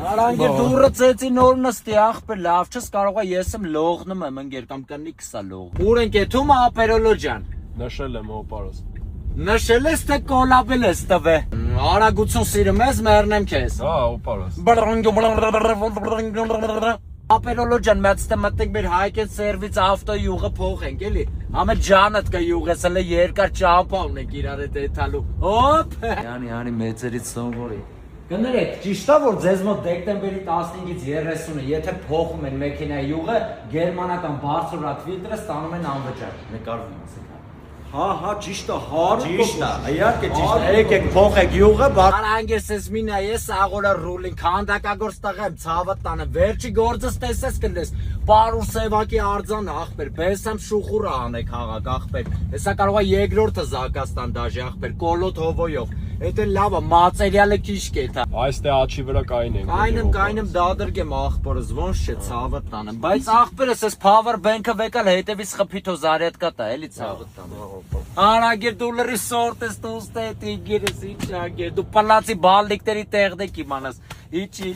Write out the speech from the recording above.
Արանք դուրը ծեցի նոր նստի աղբեր լավ չես կարող է ես եմ լողնում եմ ընկեր կամ կնի քսա լող Ուր ենք եթում ապերոլոջան Նշել եմ օպարոս Նշել ես թե կոլաբել ես տվե Արագություն սիրում ես մեռնեմ քեզ Հա օպարոս Ապերոլոջան մեծտե մտնենք մեր հայկեն սերվից ավտո յուղը փող ենք էլի Համը ջանդ կա յուղես հələ երկար ճամփա ունենք իրար հետ էթալու Հոփ Յանի մեծերից սովորի Կներեք, ճիշտ է որ ձեզ մոտ դեկտեմբերի 15-ից 30-ը եթե փոխում են մեքենայի յուղը գերմանական բարձրորակ ֆիլտրը ստանում են անվճար նկարվում ասեք Հա, ճիշտ է, 100%։ Ճիշտ է, իհարկե ճիշտ է։ Եկեք փոխեք յուղը, բար անգես ես մինա ես աղորա ռուլին քանդակագործ տղեմ ցավը տանը վերջի գործս տեսես կլես Պարուր սևակի արձան ախպեր, բեսամ շուխուրը անեք հաղակ ախպեր։ Հեսա կարող է երկրորդը Զակաստան դաժի ախպեր, կոլոտ հովոյով։ Էդ էլ լավ է, մատերիալը քիչ կեթա։ Այստեղ աչի վրա կային ենք։ Կայնեմ դադրգեմ ախպորս, ոնց չէ ցավը տանը։ Բայց ախպերս էս power bank-ը վեկալ հետևից խփիթո զարյատկա տա, էլի ցավը տանը։ Արագեր դու լրի սորտես դուստե տիգերս իջագեր դու պալացի բալդիկների տեղդեք իմանաս իջի